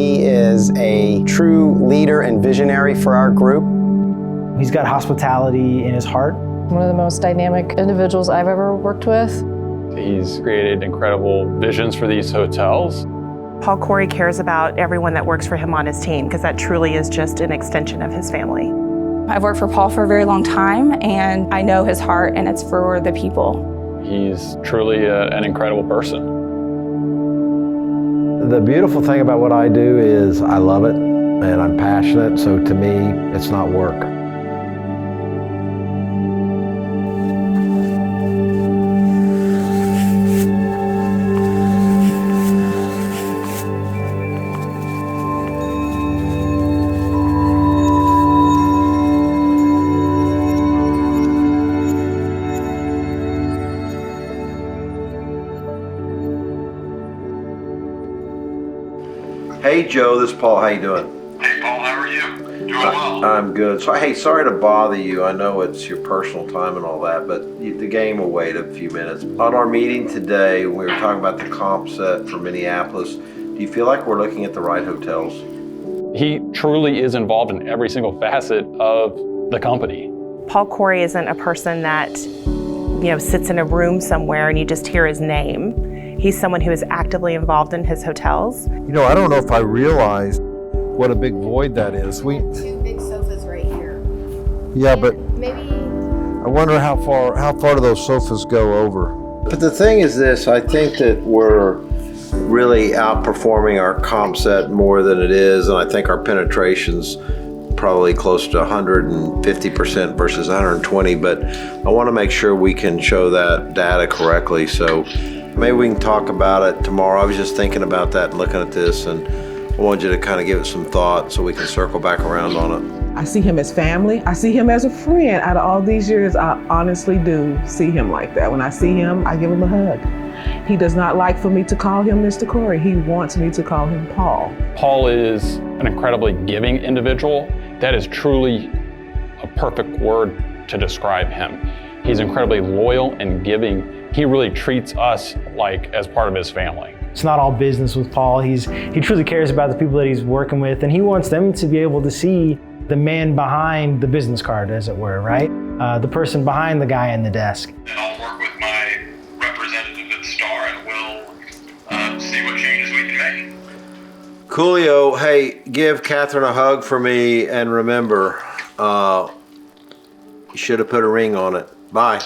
he is a true leader and visionary for our group. He's got hospitality in his heart. One of the most dynamic individuals I've ever worked with. He's created incredible visions for these hotels. Paul Corey cares about everyone that works for him on his team because that truly is just an extension of his family. I've worked for Paul for a very long time, and I know his heart, and it's for the people. He's truly an incredible person. The beautiful thing about what I do is I love it, and I'm passionate, so to me, it's not work. Hey Joe, this is Paul. How you doing? Hey Paul, how are you? Doing well. I'm good. So hey, sorry to bother you. I know it's your personal time and all that, but the game will wait a few minutes. On our meeting today, we were talking about the comp set for Minneapolis. Do you feel like we're looking at the right hotels? He truly is involved in every single facet of the company. Paul Corey isn't a person that, sits in a room somewhere and you just hear his name. He's someone who is actively involved in his hotels. I don't know if I realized what a big void that is. Two big sofas right here. Yeah, but Maybe. I wonder how far do those sofas go over? But the thing is this, I think that we're really outperforming our comp set more than it is, and I think our penetration's probably close to 150% versus 120, but I want to make sure we can show that data correctly. So maybe we can talk about it tomorrow. I was just thinking about that and looking at this, and I wanted you to kind of give it some thought so we can circle back around on it. I see him as family. I see him as a friend. Out of all these years, I honestly do see him like that. When I see him, I give him a hug. He does not like for me to call him Mr. Corey. He wants me to call him Paul. Paul is an incredibly giving individual. That is truly a perfect word to describe him. He's incredibly loyal and giving. He really treats us like as part of his family. It's not all business with Paul. He truly cares about the people that he's working with, and he wants them to be able to see the man behind the business card, as it were, right? The person behind the guy in the desk. And I'll work with my representative at Star, and we'll see what changes we can make. Coolio, hey, give Catherine a hug for me, and remember, you should have put a ring on it. Bye.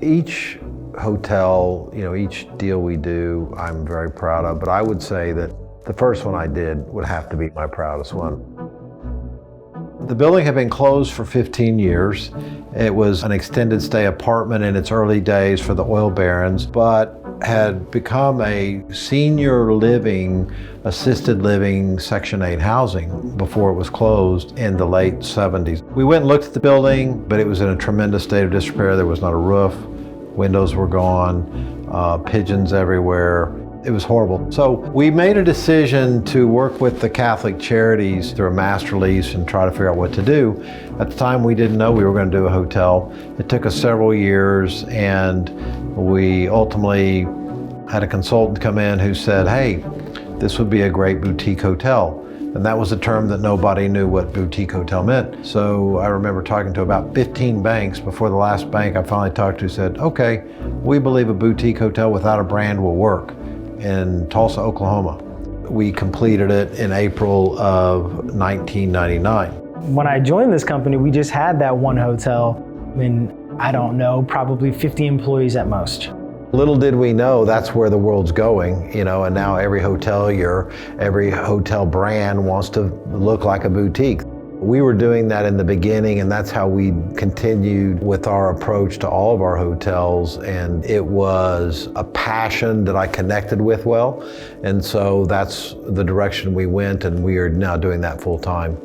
Each hotel, each deal we do, I'm very proud of, but I would say that the first one I did would have to be my proudest one. The building had been closed for 15 years. It was an extended stay apartment in its early days for the oil barons, but had become a senior living, assisted living Section 8 housing before it was closed in the late 70s. We went and looked at the building, but it was in a tremendous state of disrepair. There was not a roof, windows were gone, pigeons everywhere. It was horrible. So we made a decision to work with the Catholic Charities through a master lease and try to figure out what to do. At the time, we didn't know we were going to do a hotel. It took us several years, and we ultimately had a consultant come in who said, hey, this would be a great boutique hotel. And that was a term that nobody knew what boutique hotel meant. So I remember talking to about 15 banks before the last bank I finally talked to said, okay, we believe a boutique hotel without a brand will work in Tulsa, Oklahoma. We completed it in April of 1999. When I joined this company, we just had that one hotel. I don't know, probably 50 employees at most. Little did we know that's where the world's going, and now every hotelier, every hotel brand wants to look like a boutique. We were doing that in the beginning, and that's how we continued with our approach to all of our hotels, and it was a passion that I connected with well, and so that's the direction we went, and we are now doing that full time.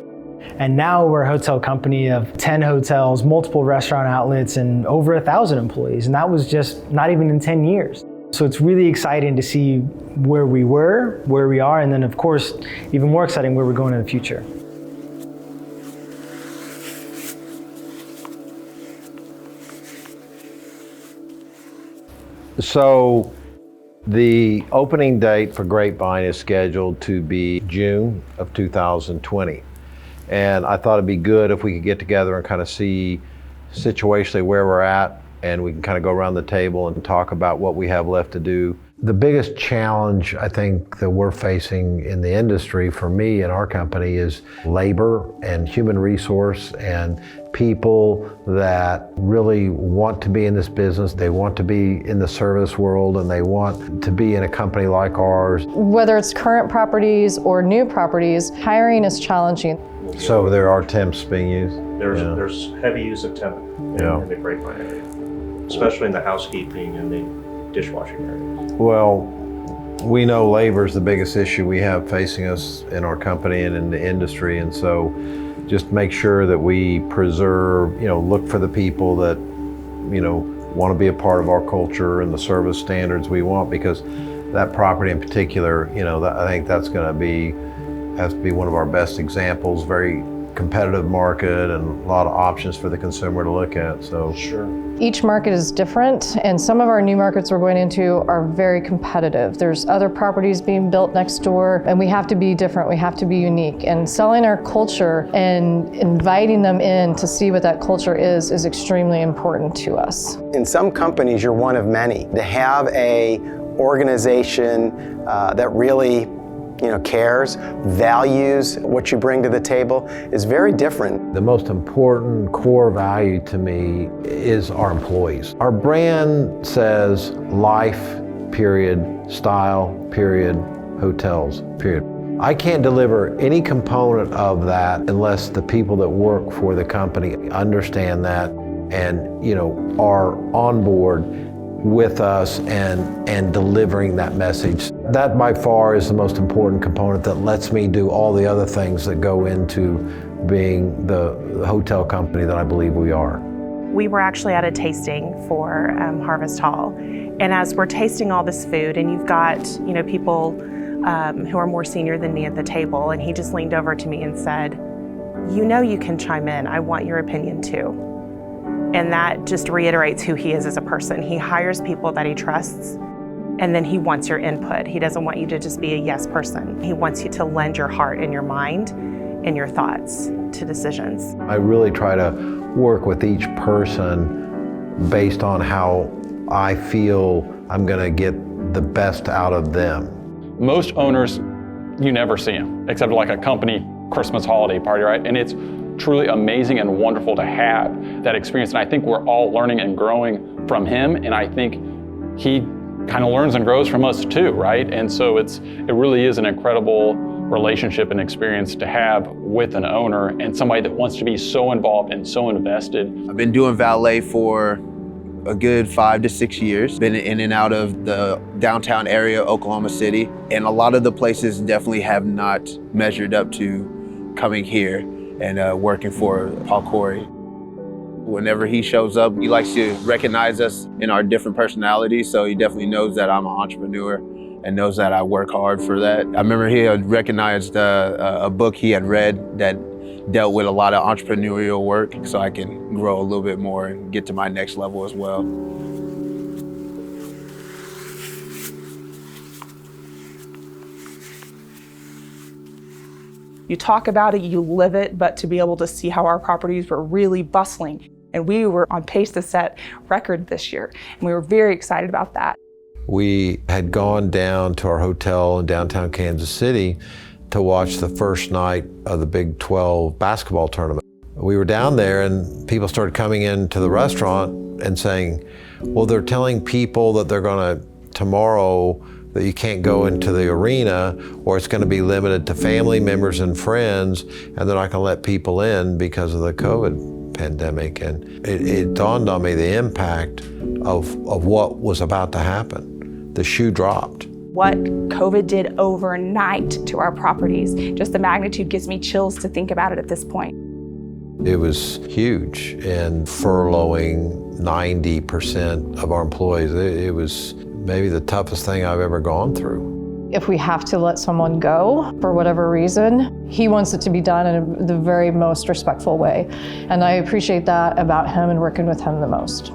And now we're a hotel company of 10 hotels, multiple restaurant outlets, and over 1,000 employees. And that was just not even in 10 years. So it's really exciting to see where we were, where we are, and then of course, even more exciting where we're going in the future. So the opening date for Grapevine is scheduled to be June of 2020. And I thought it'd be good if we could get together and kind of see situationally where we're at, and we can kind of go around the table and talk about what we have left to do. The biggest challenge I think that we're facing in the industry for me and our company is labor and human resource and people that really want to be in this business. They want to be in the service world and they want to be in a company like ours. Whether it's current properties or new properties, hiring is challenging. So there are temps being used? There's heavy use of temp in the Grapevine area, especially in the housekeeping and the dishwashing areas. Well, we know labor is the biggest issue we have facing us in our company and in the industry, and so just make sure that we preserve, look for the people that, want to be a part of our culture and the service standards we want, because that property in particular, I think that's going to has to be one of our best examples. Very competitive market and a lot of options for the consumer to look at. So sure. Each market is different, and some of our new markets we're going into are very competitive. There's other properties being built next door, and we have to be different, we have to be unique. And selling our culture and inviting them in to see what that culture is extremely important to us. In some companies, you're one of many. To have a organization that really cares, values what you bring to the table is very different. The most important core value to me is our employees. Our brand says life, period, style, period, hotels, period. I can't deliver any component of that unless the people that work for the company understand that and are on board with us and delivering that message. That by far is the most important component that lets me do all the other things that go into being the hotel company that I believe we are. We were actually at a tasting for Harvest Hall, and as we're tasting all this food, and you've got people who are more senior than me at the table, and he just leaned over to me and said, you can chime in, I want your opinion too. And that just reiterates who he is as a person. He hires people that he trusts, and then he wants your input. He doesn't want you to just be a yes person. He wants you to lend your heart and your mind and your thoughts to decisions. I really try to work with each person based on how I feel I'm gonna get the best out of them. Most owners, you never see them, except like a company Christmas holiday party, right? And it's truly amazing and wonderful to have that experience. And I think we're all learning and growing from him. And I think he kind of learns and grows from us too, right? And so it really is an incredible relationship and experience to have with an owner and somebody that wants to be so involved and so invested. I've been doing valet for a good 5 to 6 years. Been in and out of the downtown area, Oklahoma City. And a lot of the places definitely have not measured up to coming here and working for Paul Corey. Whenever he shows up, he likes to recognize us in our different personalities, so he definitely knows that I'm an entrepreneur and knows that I work hard for that. I remember he had recognized a book he had read that dealt with a lot of entrepreneurial work, so I can grow a little bit more and get to my next level as well. You talk about it, you live it, but to be able to see how our properties were really bustling. And we were on pace to set record this year, and we were very excited about that. We had gone down to our hotel in downtown Kansas City to watch the first night of the Big 12 basketball tournament. We were down there and people started coming into the restaurant and saying, well, they're telling people that they're gonna tomorrow that you can't go into the arena, or it's going to be limited to family members and friends, and they're not going to let people in because of the COVID pandemic. And it dawned on me the impact of what was about to happen. The shoe dropped. What COVID did overnight to our properties, just the magnitude gives me chills to think about it at this point. It was huge, and furloughing 90% of our employees, it was maybe the toughest thing I've ever gone through. If we have to let someone go for whatever reason, he wants it to be done in the very most respectful way. And I appreciate that about him and working with him the most.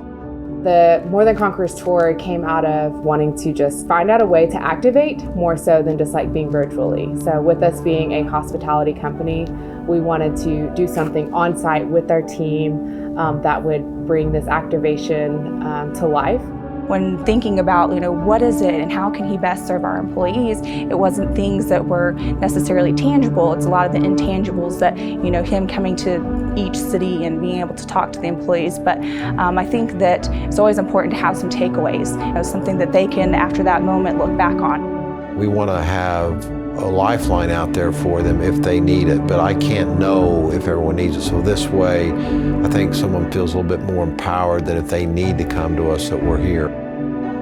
The More Than Conquerors tour came out of wanting to just find out a way to activate more so than just like being virtually. So with us being a hospitality company, we wanted to do something on site with our team that would bring this activation to life. When thinking about, what is it and how can he best serve our employees, it wasn't things that were necessarily tangible. It's a lot of the intangibles that, him coming to each city and being able to talk to the employees. But I think that it's always important to have some takeaways, something that they can, after that moment, look back on. We want to have a lifeline out there for them if they need it, but I can't know if everyone needs it. So this way, I think someone feels a little bit more empowered that if they need to come to us, that we're here.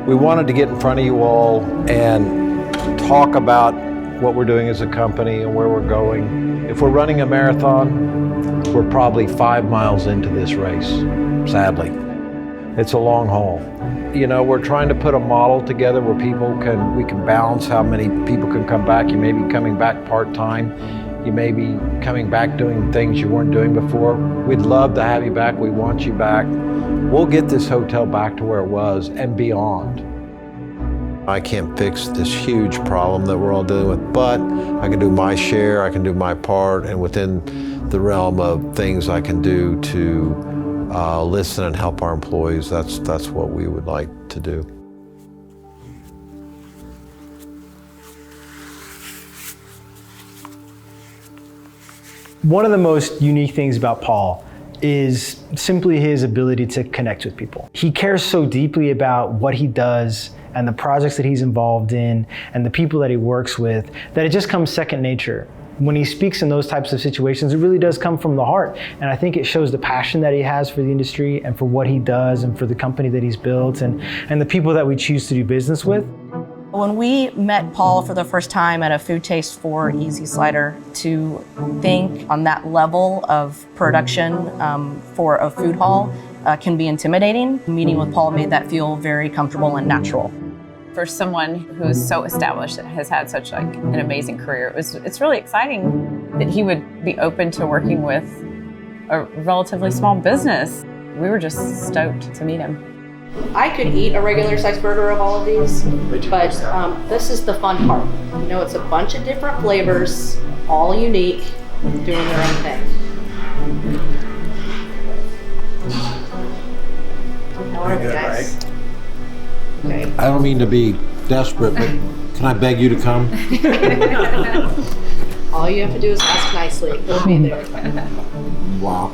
We wanted to get in front of you all and talk about what we're doing as a company and where we're going. If we're running a marathon, we're probably 5 miles into this race, sadly. It's a long haul. We're trying to put a model together where we can balance how many people can come back. You may be coming back part-time. You may be coming back doing things you weren't doing before. We'd love to have you back. We want you back. We'll get this hotel back to where it was and beyond. I can't fix this huge problem that we're all dealing with, but I can do my share, I can do my part, and within the realm of things I can do to listen and help our employees, that's what we would like to do. One of the most unique things about Paul is simply his ability to connect with people. He cares so deeply about what he does and the projects that he's involved in and the people that he works with that it just comes second nature. When he speaks in those types of situations, it really does come from the heart. And I think it shows the passion that he has for the industry and for what he does and for the company that he's built and the people that we choose to do business with. When we met Paul for the first time at a food taste for Easy Slider, to think on that level of production for a food hall can be intimidating. Meeting with Paul made that feel very comfortable and natural. For someone who's so established and has had such an amazing career, it's really exciting that he would be open to working with a relatively small business. We were just stoked to meet him. I could eat a regular size burger of all of these, but this is the fun part. It's a bunch of different flavors, all unique, doing their own thing. How are you guys? Okay. I don't mean to be desperate, but can I beg you to come? All you have to do is ask nicely. We'll be there. Wow.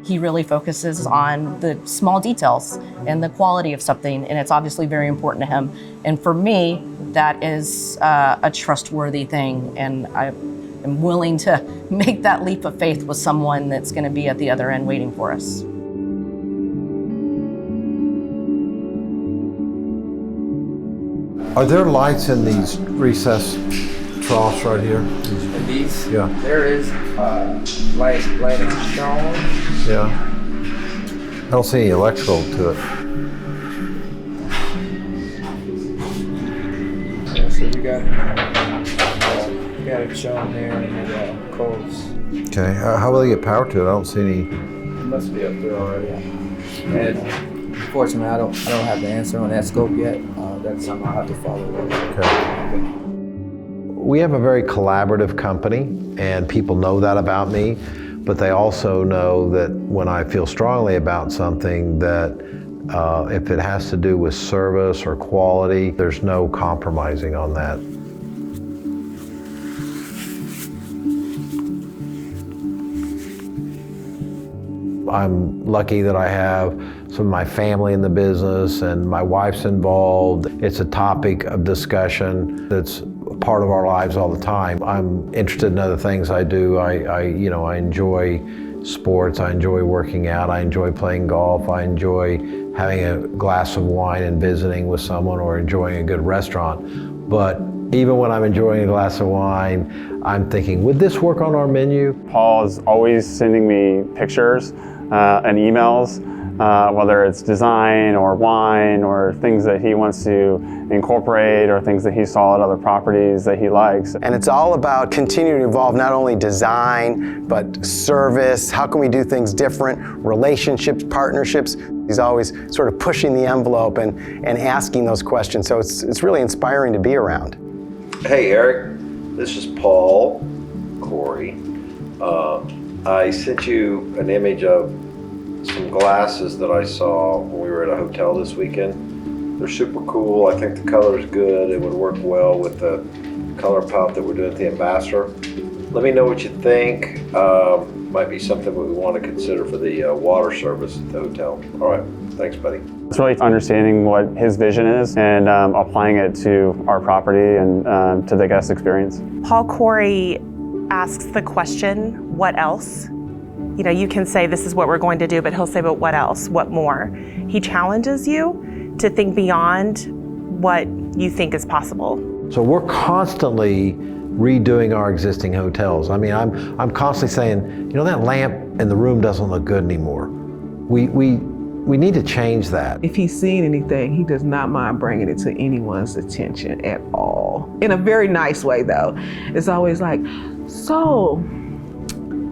He really focuses on the small details and the quality of something, and it's obviously very important to him. And for me, that is a trustworthy thing, and I am willing to make that leap of faith with someone that's going to be at the other end waiting for us. Are there lights in these recessed troughs right here? These? Yeah. There is lighting shown. Yeah. I don't see any electrical to it. Yeah, so we got it shown there in the codes. Okay. How will they get power to it? I don't see any. It must be up there already. And unfortunately, I don't have the answer on that scope yet. That's something I'll have to follow up. Okay. We have a very collaborative company, and people know that about me, but they also know that when I feel strongly about something, that if it has to do with service or quality, there's no compromising on that. I'm lucky that I have some of my family in the business and my wife's involved. It's a topic of discussion that's part of our lives all the time. I'm interested in other things I do. I enjoy sports. I enjoy working out. I enjoy playing golf. I enjoy having a glass of wine and visiting with someone or enjoying a good restaurant. But even when I'm enjoying a glass of wine, I'm thinking, would this work on our menu? Paul is always sending me pictures and emails whether it's design or wine or things that he wants to incorporate or things that he saw at other properties that he likes. And it's all about continuing to evolve not only design, but service. How can we do things different? Relationships, partnerships. He's always sort of pushing the envelope and asking those questions. So it's really inspiring to be around. Hey, Eric. This is Paul Corey. I sent you an image of some glasses that I saw when we were at a hotel this weekend. They're super cool. I think the color is good. It would work well with the color palette that we're doing at the Ambassador. Let me know what you think. Might be something we want to consider for the water service at the hotel. All right, thanks, buddy. It's really understanding what his vision is and applying it to our property and to the guest experience. Paul Corey asks the question, what else? You know, you can say this is what we're going to do, but he'll say, but what else? What more? He challenges you to think beyond what you think is possible. So we're constantly redoing our existing hotels. I mean, I'm constantly saying, you know, that lamp in the room doesn't look good anymore. We need to change that. If he's seen anything, he does not mind bringing it to anyone's attention at all. In a very nice way, though. It's always like, so,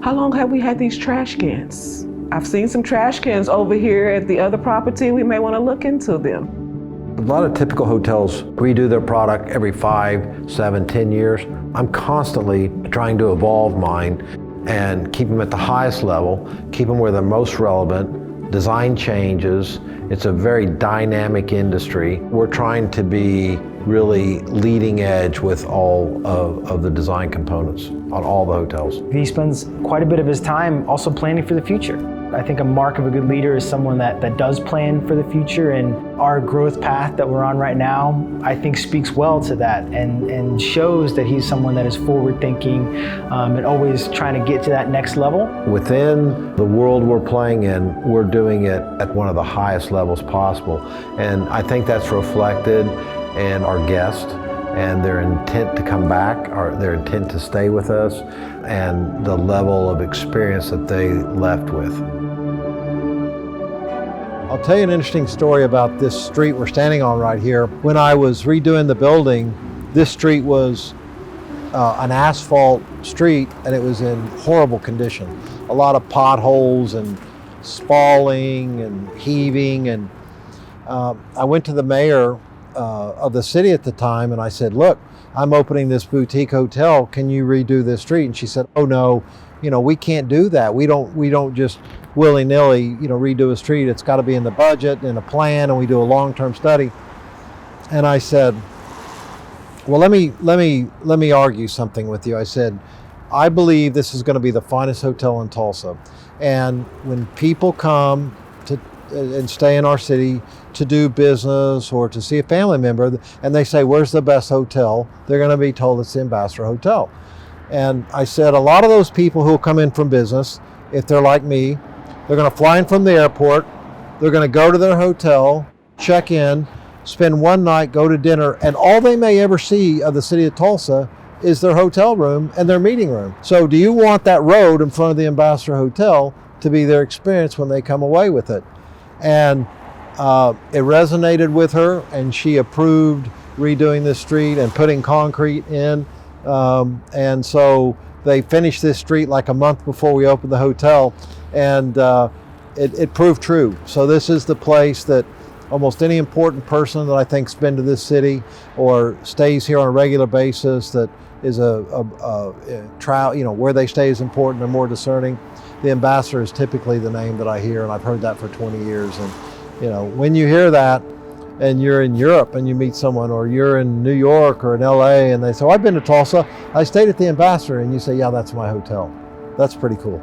how long have we had these trash cans? I've seen some trash cans over here at the other property. We may want to look into them. A lot of typical hotels redo their product every 5, 7, 10 years. I'm constantly trying to evolve mine and keep them at the highest level, keep them where they're most relevant, design changes. It's a very dynamic industry. We're trying to be really leading edge with all of the design components on all the hotels. He spends quite a bit of his time also planning for the future. I think a mark of a good leader is someone that does plan for the future, and our growth path that we're on right now, I think speaks well to that and shows that he's someone that is forward thinking and always trying to get to that next level. Within the world we're playing in, we're doing it at one of the highest levels possible. And I think that's reflected in our guests and their intent to come back, or their intent to stay with us, and the level of experience that they left with. I'll tell you an interesting story about this street we're standing on right here. When I was redoing the building, this street was an asphalt street, and it was in horrible condition. A lot of potholes and spalling and heaving, and I went to the mayor of the city at the time, and I said, look, I'm opening this boutique hotel, can you redo this street? And she said, oh no, you know, we can't do that. We don't just willy-nilly, you know, redo a street. It's got to be in the budget and a plan, and we do a long-term study. And I said, well, let me argue something with you. I said, I believe this is going to be the finest hotel in Tulsa, and when people come to and stay in our city to do business or to see a family member, and they say, where's the best hotel? They're going to be told it's the Ambassador Hotel. And I said, a lot of those people who will come in from business, if they're like me, they're going to fly in from the airport, they're going to go to their hotel, check in, spend one night, go to dinner, and all they may ever see of the city of Tulsa is their hotel room and their meeting room. So do you want that road in front of the Ambassador Hotel to be their experience when they come away with it? And it resonated with her, and she approved redoing this street and putting concrete in. And so they finished this street like a month before we opened the hotel, and it proved true. So this is the place that almost any important person that I think's been to this city or stays here on a regular basis, that is a trial, you know, where they stay is important. They're more discerning. The Ambassador is typically the name that I hear, and I've heard that for 20 years. And you know, when you hear that, and you're in Europe and you meet someone, or you're in New York or in LA, and they say, oh, I've been to Tulsa, I stayed at the Ambassador, and you say, yeah, that's my hotel. That's pretty cool.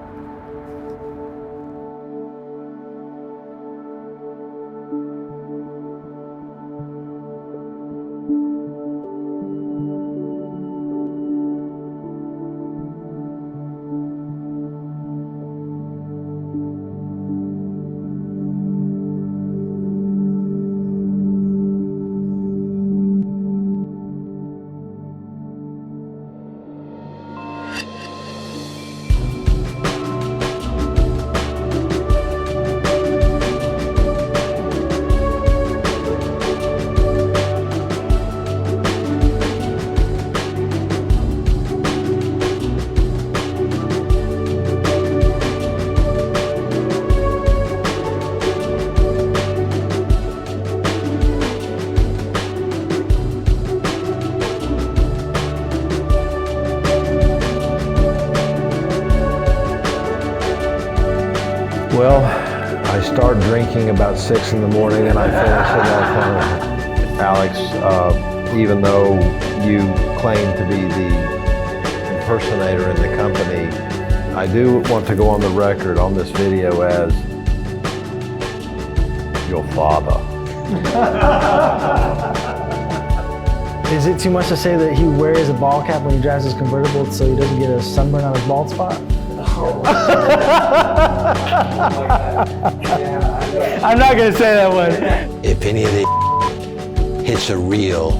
Well, I start drinking about 6 in the morning and I finish at 11. Alex, even though you claim to be the impersonator in the company, I do want to go on the record on this video as your father. Is it too much to say that he wears a ball cap when he drives his convertible so he doesn't get a sunburn on his bald spot? I'm not gonna say that one. If any of the hits are real,